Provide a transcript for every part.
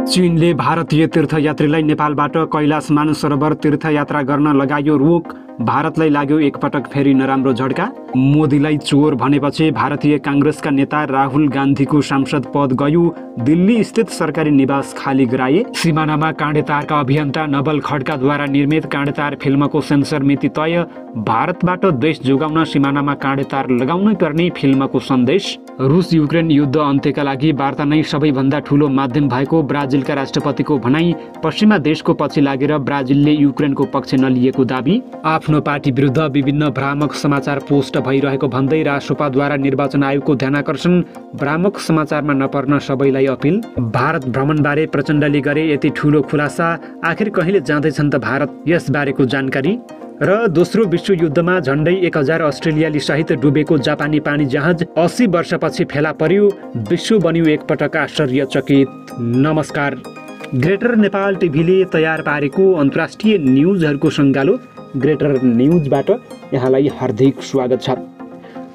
चीनले भारतीय तीर्थयात्रीलाई नेपालबाट कैलाश मानसरोवर तीर्थयात्रा गर्न लगायो रोक। भारतलाई लाग्यो एकपटक फेरि नराम्रो झड्का। मोदीलाई चोर भनेपछि भारतीय कांग्रेसका नेता राहुल गान्धीको सांसद पद गयो। दिल्ली स्थित सरकारी निवास खाली गराए। सिमानामा काँडेतारका अभियन्ता नवल खड्काद्वारा निर्मित काँडेतार फिल्मको सेन्सर मिति तय। भारतबाट देश जोगाउन सिमानामा काँडेतार लगाउनै पर्ने फिल्मको सन्देश। रुस युक्रेन युद्ध अन्त्यका लागि वार्ता नै सबैभन्दा ठूलो माध्यम भएको ब्राजिलका राष्ट्रपतिको भनाई। पश्चिमा देशको पछि लागेर ब्राजिलले युक्रेनको पक्ष नलिएको दाबी। आफ्नो पार्टी विरुद्ध विभिन्न भ्रामक समाचार पोस्ट भइरहेको भन्दै रासोपाद्वारा निर्वाचन आयोगको ध्यानाकर्षण। भ्रामक समाचारमा नपर्न सबैलाई अपिल। भारत भ्रमणबारे प्रचण्डले गरे यति ठूलो खुलासा। आखिर कहिले जाँदैछन् त भारत? यसबारेको जानकारी। र दोस्रो विश्वयुद्धमा झण्डै 1000 अस्ट्रेलियाली सहित डुबेको जापानी पानी जहाज 80 वर्षपछि फेला पर्यो। विश्व बन्यो एकपटक आश्चर्यचकित। नमस्कार। ग्रेटर नेपाल टिभीले तयार पारेको अन्तर्राष्ट्रिय न्युजहरूको सङ्गालो ग्रेटर न्युजबाट यहाँलाई हार्दिक स्वागत छ।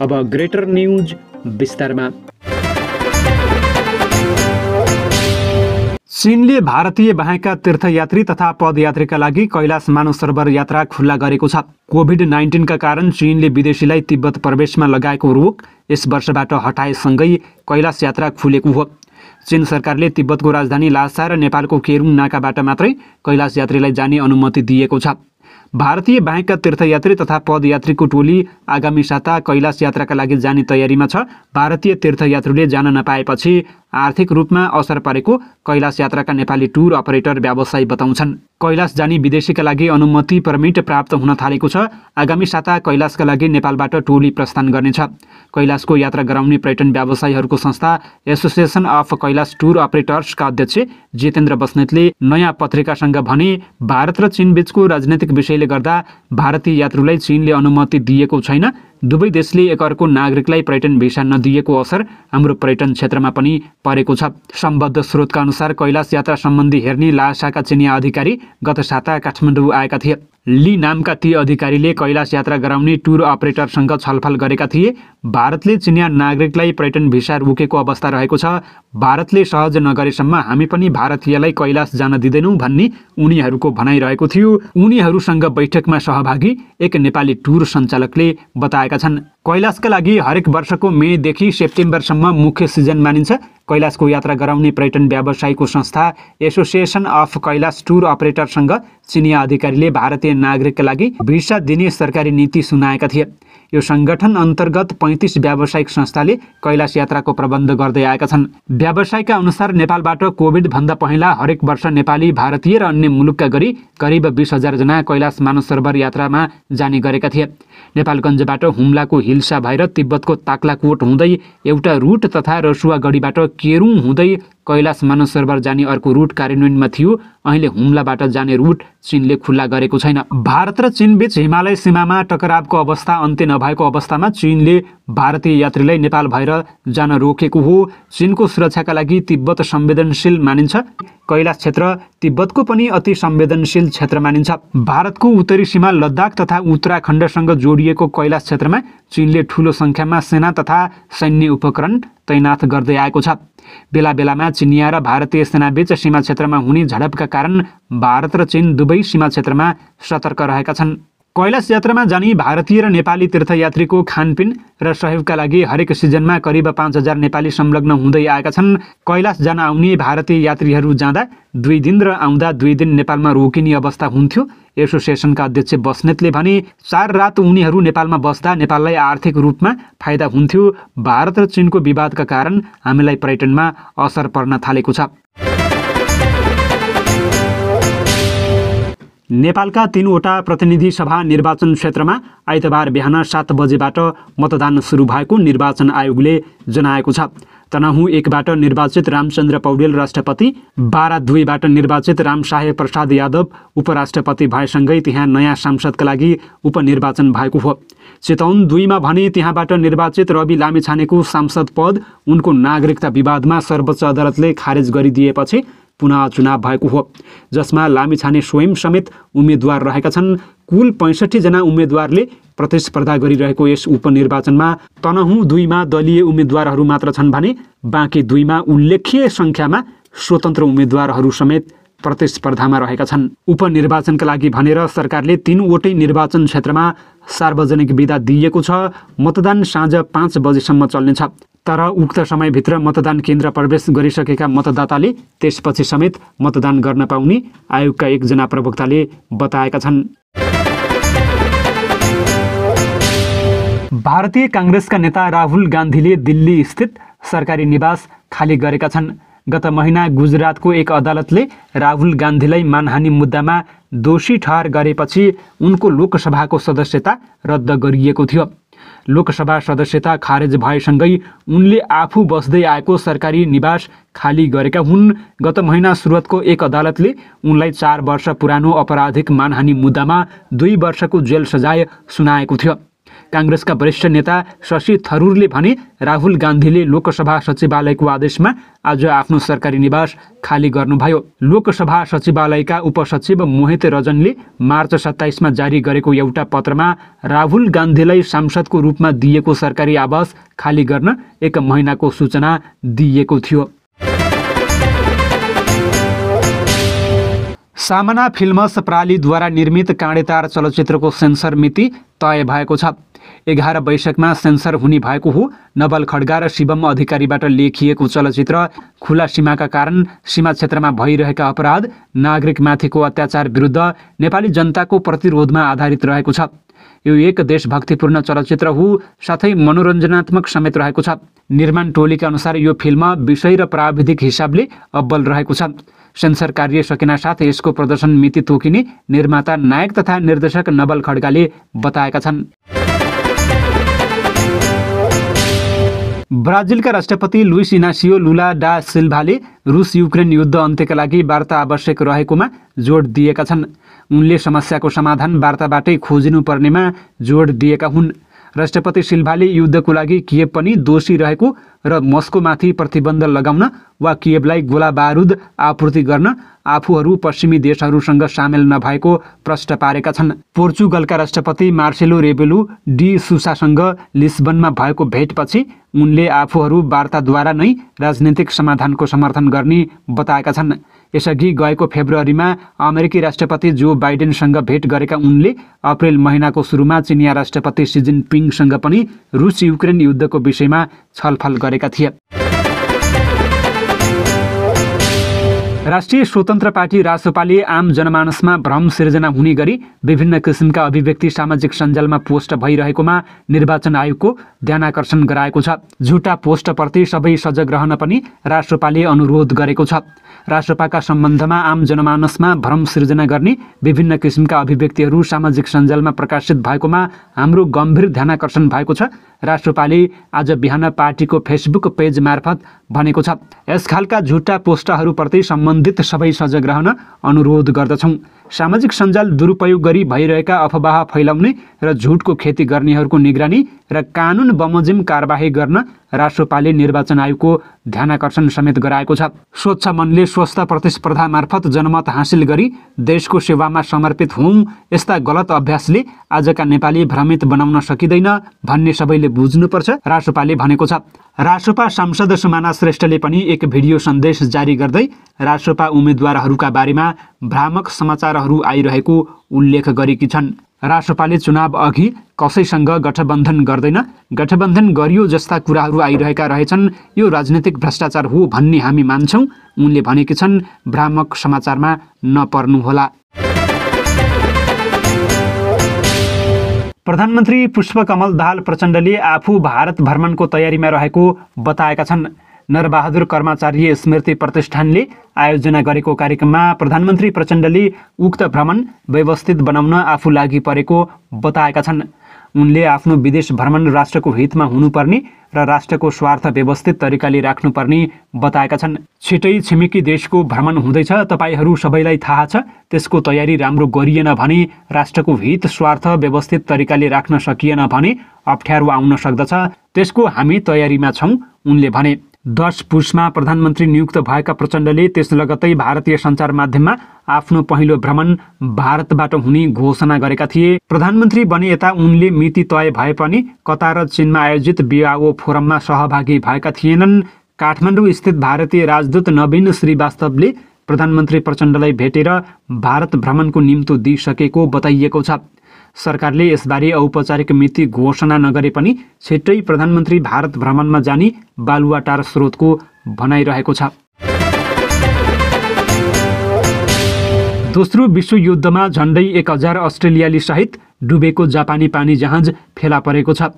अब ग्रेटर न्युज विस्तारमा। चीनले भारतीय बाहेकका तीर्थयात्री तथा पदयात्रीका लागि कैलाश मानसरोवर यात्रा खुल्ला गरेको छ। कोभिड-19 का कारण चीनले विदेशीलाई तिब्बत प्रवेशमा लगाएको रोक यस वर्षबाट हटाएसँगै कैलाश यात्रा खुलेको हो। चीन सरकारले तिब्बतको राजधानी लासा र नेपालको केरुङ नाकाबाट मात्रै कैलाश यात्रीलाई जाने अनुमति दिएको छ। भारतीय बाहेकका तीर्थयात्री तथा पदयात्रीको टोली आगामी साता कैलाश यात्राका लागि जाने तयारीमा छ। भारतीय तीर्थयात्रीले जान नपाएपछि आर्थिक रूपमा असर परेको कैलाश यात्राका नेपाली टुर अपरेटर व्यवसायी बताउँछन्। कैलाश जाने विदेशीका लागि अनुमति परमिट प्राप्त हुन थालेको छ। आगामी साता कैलाशका लागि नेपालबाट टोली प्रस्थान गर्नेछ। कैलाशको यात्रा गराउने पर्यटन व्यवसायीहरूको संस्था एसोसिएसन अफ कैलाश टुर अपरेटर्सका अध्यक्ष जितेन्द्र बस्नेतले नयाँ पत्रिकासँग भने, भारत र चीन बीचको राजनैतिक विषयले गर्दा भारतीय यात्रुलाई चीनले अनुमति दिएको छैन। दुवै देशले एकअर्को नागरिकलाई पर्यटन भिसा नदिएको असर हाम्रो पर्यटन क्षेत्रमा पनि परेको छ। सम्बद्ध स्रोतका अनुसार कैलाश यात्रा सम्बन्धी हेर्ने लासाका चिनिया अधिकारी गत साता काठमाडौँ आएका थिए। ली नामका ती अधिकारीले कैलाश यात्रा गराउने टुर अपरेटरसँग छलफल गरेका थिए। भारतले चिनिया नागरिकलाई पर्यटन भिसा रोकेको अवस्था रहेको छ। भारतले सहज नगरेसम्म हामी पनि भारतीयलाई कैलाश जान दिँदैनौँ भन्ने उनीहरूको भनाइरहेको थियो। उनीहरूसँग बैठकमा सहभागी एक नेपाली टुर सञ्चालकले बताएका छन्। कैलाशका लागि हरेक वर्षको मेदेखि सेप्टेम्बरसम्म मुख्य सिजन मानिन्छ। कैलाशको यात्रा गराउने पर्यटन व्यवसायीको संस्था एसोसिएसन अफ कैलाश टुर अपरेटरसँग चिनिया अधिकारीले भारतीय नागरिकका लागि भिसा दिने सरकारी नीति सुनाएका थिए। यो संगठन अन्तर्गत 35 व्यावसायिक संस्थाले कैलाश यात्राको प्रबन्ध गर्दै आएका छन्। व्यवसायका अनुसार नेपालबाट कोभिड भन्दा पहिला हरेक वर्ष नेपाली, भारतीय र अन्य मुलुकका गरी करिब 20,000 जना कैलाश मानसरोवर यात्रामा जाने गरेका थिए। नेपालगञ्जबाट हुम्लाको हिल्सा भएर तिब्बतको ताक्लाकोट हुँदै एउटा रुट तथा रसुवागढीबाट केरुङ हुँदै कैलाश मानसरोवर जाने अर्को रुट कार्यान्वयनमा थियो। अहिले हुम्लाबाट जाने रुट चीनले खुल्ला गरेको छैन। भारत र चीन बीच हिमालय सीमामा टकरावको अवस्था अन्त्य नभएको अवस्थामा चीनले भारतीय यात्रीलाई नेपाल भएर जान रोकेको हो। चीनको सुरक्षाका लागि तिब्बत संवेदनशील मानिन्छ। कैलाश क्षेत्र तिब्बतको पनि अति संवेदनशील क्षेत्र मानिन्छ। भारतको उत्तरी सीमा लद्दाख तथा उत्तराखण्डसँग जोडिएको कैलाश क्षेत्रमा चीनले ठूलो संख्यामा सेना तथा सैन्य उपकरण तैनाथ गर्दै आएको छ। बेला बेलामा चिनिया र भारतीय सेनाबीच सीमा क्षेत्रमा हुने झडपका कारण भारत र चीन दुवै सीमा क्षेत्रमा सतर्क रहेका छन्। कैलाश यात्रामा जाने भारतीय र नेपाली तीर्थयात्रीको खानपिन र सहयोगका लागि हरेक सिजनमा करिब 5,000 नेपाली संलग्न हुँदै आएका छन्। कैलाश जान आउने भारतीय यात्रीहरू जाँदा 2 दिन र आउँदा 2 दिन नेपालमा रोकिने अवस्था हुन्थ्यो। एसोसिएसनका अध्यक्ष बस्नेतले भने, 4 रात उनीहरू नेपालमा बस्दा नेपाललाई आर्थिक रूपमा फाइदा हुन्थ्यो। भारत र चीनको विवादका कारण हामीलाई पर्यटनमा असर पर्न थालेको छ। नेपालका 3वटा प्रतिनिधि सभा निर्वाचन क्षेत्रमा आइतबार बिहान 7 बजेबाट मतदान सुरु भएको निर्वाचन आयोगले जनाएको छ। तनहुँ 1बाट निर्वाचित रामचन्द्र पौडेल राष्ट्रपति, बारा 2बाट निर्वाचित रामसाहे प्रसाद यादव उपराष्ट्रपति भएसँगै त्यहाँ नयाँ सांसदका लागि उपनिर्वाचन भएको हो। चितवन 2मा भने त्यहाँबाट निर्वाचित रवि लामिछानेको सांसद पद उनको नागरिकता विवादमा सर्वोच्च अदालतले खारेज गरिदिएपछि पुनः चुनाव भएको हो, जसमा लामिछाने स्वयं समेत उम्मेद्वार रहेका छन्। कुल 65 जना उम्मेद्वारले प्रतिस्पर्धा गरिरहेको यस उपनिर्वाचनमा तनहुँ 2मा दलीय उम्मेद्वारहरू मात्र छन् भने बाँकी 2मा उल्लेख्य संख्यामा स्वतन्त्र उम्मेद्वारहरू समेत प्रतिस्पर्धामा रहेका छन्। उपनिर्वाचनका लागि भनेर सरकारले 3वटै निर्वाचन क्षेत्रमा सार्वजनिक बिदा दिएको छ। मतदान साँझ 5 बजेसम्म चल्नेछ। तर उक्त समयभित्र मतदान केन्द्र प्रवेश गरिसकेका मतदाताले त्यसपछि समेत मतदान गर्न पाउने आयोगका एकजना प्रवक्ताले बताएका छन्। भारतीय काङ्ग्रेसका नेता राहुल गान्धीले दिल्ली स्थित सरकारी निवास खाली गरेका छन्। गत महिना गुजरातको एक अदालतले राहुल गान्धीलाई मानहानि मुद्दामा दोषी ठहर गरेपछि उनको लोकसभाको सदस्यता रद्द गरिएको थियो। लोकसभा सदस्यता खारेज भएसँगै उनले आफू बस्दै आएको सरकारी निवास खाली गरेका हुन्। गत महिना सुरतको एक अदालतले उनलाई 4 वर्ष पुरानो आपराधिक मानहानि मुद्दामा 2 वर्षको जेल सजाय सुनाएको थियो। काङ्ग्रेसका वरिष्ठ नेता शशि थरूरले भने राहुल गान्धीले लोकसभा सचिवालयको आदेशमा आज आफ्नो सरकारी निवास खाली गर्नुभयो। लोकसभा सचिवालयका उपसचिव मोहित रजनले मार्च 27 जारी गरेको एउटा पत्रमा राहुल गान्धीलाई सांसदको रूपमा दिएको सरकारी आवास खाली गर्न 1 महिनाको सूचना दिएको थियो। सामना फिल्म्स प्रालीद्वारा निर्मित काँडेतार चलचित्रको सेन्सर मिति तय भएको छ। 11 वैशाखमा सेन्सर हुने भएको हो। नवल खड्गा र शिवम अधिकारीबाट लेखिएको चलचित्र खुला सीमाका कारण सीमा क्षेत्रमा भइरहेका अपराध, नागरिकमाथिको अत्याचार विरुद्ध नेपाली जनताको प्रतिरोधमा आधारित रहेको छ। यो एक देशभक्तिपूर्ण चलचित्र हो, साथै मनोरञ्जनात्मक समेत रहेको छ। निर्माण टोलीका अनुसार यो फिल्म विषय र प्राविधिक हिसाबले अब्बल रहेको छ। सेन्सर कार्य सकिनासाथ यसको प्रदर्शन मिति तोकिने निर्माता, नायक तथा निर्देशक नवल खड्गाले बताएका छन्। ब्राजिलका राष्ट्रपति लुइस इनासियो लुला डा सिल्भाले रुस युक्रेन युद्ध अन्त्यका लागि वार्ता आवश्यक रहेकोमा जोड दिएका छन्। उनले समस्याको समाधान वार्ताबाटै खोजिनुपर्नेमा जोड दिएका हुन्। राष्ट्रपति सिल्भाले युद्धको लागि किएभ पनि दोषी रहेको र मस्कोमाथि प्रतिबन्ध लगाउन वा किएभलाई गोला बारुद आपूर्ति गर्न आफूहरू पश्चिमी देशहरूसँग सामेल नभएको प्रश्न पारेका छन्। पोर्चुगलका राष्ट्रपति मार्सेलो रेबेलो डी सुसासँग लिस्बनमा भएको भेटपछि उनले आफूहरू वार्ताद्वारा नै राजनीतिक समाधानको समर्थन गर्ने बताएका छन्। यसअघि गएको फेब्रुअरीमा अमेरिकी राष्ट्रपति जो बाइडेनसँग भेट गरेका उनले अप्रेल महिनाको सुरुमा चिनिया राष्ट्रपति सी जिनपिङसँग पनि रुस युक्रेन युद्धको विषयमा छलफल गरेका थिए। राष्ट्रिय स्वतन्त्र पार्टी रासोपाले आम जनमानसमा भ्रम सिर्जना हुने गरी विभिन्न किसिमका अभिव्यक्ति सामाजिक सञ्जालमा पोस्ट भइरहेकोमा निर्वाचन आयोगको ध्यानाकर्षण गराएको छ। झुटा पोस्टप्रति सबै सजग रहन पनि रासोपाले अनुरोध गरेको छ। रासोपाका सम्बन्धमा आम जनमानसमा भ्रम सिर्जना गर्ने विभिन्न किसिमका अभिव्यक्तिहरू सामाजिक सञ्जालमा प्रकाशित भएकोमा हाम्रो गम्भीर ध्यानाकर्षण भएको छ। रासोपाले आज बिहान पार्टीको फेसबुक पेज मार्फत भनेको छ, यस खालका झुटा पोस्टहरूप्रति सम्बन्धित सबै सजग रहन अनुरोध गर्दछौँ। सामाजिक सञ्जाल दुरुपयोग गरी भइरहेका अफवाह फैलाउने र झुटको खेती गर्नेहरूको निगरानी र कानुन बमोजिम कारबाही गर्न रासोपाले निर्वाचन आयोगको ध्यानाकर्षण समेत गराएको छ। स्वच्छ मनले स्वस्थ प्रतिस्पर्धा मार्फत जनमत हासिल गरी देशको सेवामा समर्पित हौँ। यस्ता गलत अभ्यासले आजका नेपाली भ्रमित बनाउन सकिँदैन भन्ने सबैले बुझ्नुपर्छ, रासोपाले भनेको छ। रासोपा सांसद सुमाना श्रेष्ठले पनि एक भिडियो सन्देश जारी गर्दै रासोपा उम्मेद्वारहरूका बारेमा भ्रामक समाचारहरू आइरहेको उल्लेख गरेकी छन्। रासोपाले चुनाव अघि कसैसँग गठबन्धन गर्दैन, गठबन्धन गरियो जस्ता कुराहरू आइरहेका रहेछन्, यो राजनीतिक भ्रष्टाचार हो भन्ने हामी मान्छौँ, उनले भनेकी छन्। भ्रामक समाचारमा नपर्नुहोला। प्रधानमन्त्री पुष्पकमल दाहाल प्रचण्डले आफू भारत भ्रमणको तयारीमा रहेको बताएका छन्। नरबहादुर कर्मचारी स्मृति प्रतिष्ठानले आयोजना गरेको कार्यक्रममा प्रधानमन्त्री प्रचण्डले उक्त भ्रमण व्यवस्थित बनाउन आफू लागि परेको बताएका छन्। उनले आफ्नो विदेश भ्रमण राष्ट्रको हितमा हुनुपर्ने र राष्ट्रको स्वार्थ व्यवस्थित तरिकाले राख्नुपर्ने बताएका छन्। छिटै छिमेकी देशको भ्रमण हुँदैछ, तपाईहरू सबैलाई थाहा छ। त्यसको तयारी राम्रो गरिएन भने, राष्ट्रको हित स्वार्थ व्यवस्थित तरिकाले राख्न सकिएन भने अप्ठ्यारो आउन सक्दछ। त्यसको हामी तयारीमा छौँ, उनले भने। 10 पुसमा प्रधानमन्त्री नियुक्त भएका प्रचण्डले त्यस लगत्तै भारतीय सञ्चार माध्यममा आफ्नो पहिलो भ्रमण भारतबाट हुने घोषणा गरेका थिए। प्रधानमन्त्री बने यता उनले मिति तय भए पनि कतार र चीनमा आयोजित बिआओ फोरममा सहभागी भएका थिएनन्। काठमाडौँ स्थित भारतीय राजदूत नवीन श्रीवास्तवले प्रधानमन्त्री प्रचण्डलाई भेटेर भारत भ्रमणको निम्तो दिइसकेको बताइएको छ। सरकारले यसबारे औपचारिक मिति घोषणा नगरे पनि छिट्टै प्रधानमन्त्री भारत भ्रमणमा जाने बालुवाटार स्रोतको भनाइरहेको छ। दोस्रो विश्वयुद्धमा झन्डै 1000 अस्ट्रेलियाली सहित डुबेको जापानी पानी जहाज फेला परेको छ।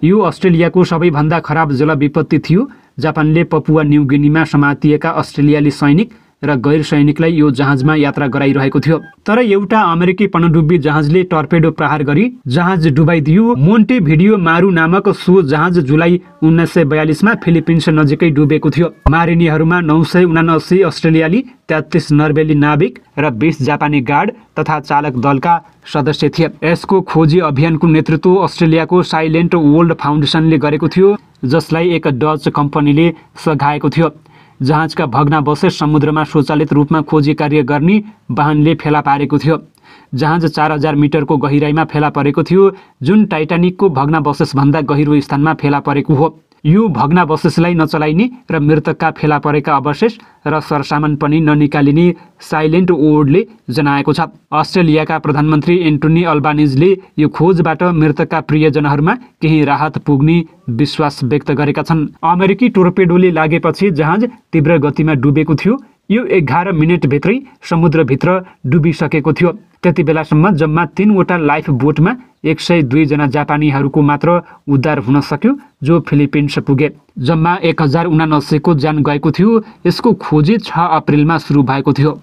यो अस्ट्रेलियाको सबैभन्दा खराब जलविपत्ति थियो। जापानले पपुवा न्यू गिनीमा समातिएका अस्ट्रेलियाली सैनिक र गैर सैनिकलाई यो जहाजमा यात्रा गराइरहेको थियो। तर एउटा अमेरिकी पनडुब्बी जहाजले टर्पेडो प्रहार गरी जहाज डुबाइदियो। मोन्टेभिडियो मारु नामक सो जहाज जुलाई 1942 मा फिलिपिन्स नजिकै डुबेको थियो। मारिनीहरूमा 979 अस्ट्रेलियाली, 33 नर्वेली नाविक र 20 जापानी गार्ड तथा चालक दलका सदस्य थिए। यसको खोजी अभियानको नेतृत्व अस्ट्रेलियाको साइलेन्ट वर्ल्ड फाउन्डेसनले गरेको थियो, जसलाई एक डच कम्पनीले सघाएको थियो। जहाजका भग्नावशेष समुद्रमा स्वचालित रूपमा खोजी कार्य गर्ने वाहनले फेला पारेको थियो। जहाज 4000 मिटरको गहिराइमा फेला परेको थियो, जुन टाइटानिकको भग्नावशेषभन्दा गहिरो स्थानमा फेला परेको हो। यो भग्नावशेषलाई नचलाइने र मृतकका फेला परेका अवशेष र सरसामान पनि ननिकालिने साइलेन्ट वर्ल्डले जनाएको छ। अस्ट्रेलियाका प्रधानमन्त्री एन्टोनी अल्बानिजले यो खोजबाट मृतकका प्रियजनहरूमा केही राहत पुग्ने विश्वास व्यक्त गरेका छन्। अमेरिकी टोर्पेडोले लागेपछि जहाज तीव्र गतिमा डुबेको थियो। यो 11 मिनेटभित्रै समुद्रभित्र डुबिसकेको थियो। त्यति बेलासम्म जम्मा 3वटा लाइफ बोटमा 102 जना जापानीहरूको मात्र उद्धार हुन सक्यो, जो फिलिपिन्स पुगे। जम्मा 1079 को ज्यान गएको थियो। यसको खोजी 6 अप्रिलमा सुरु भएको थियो।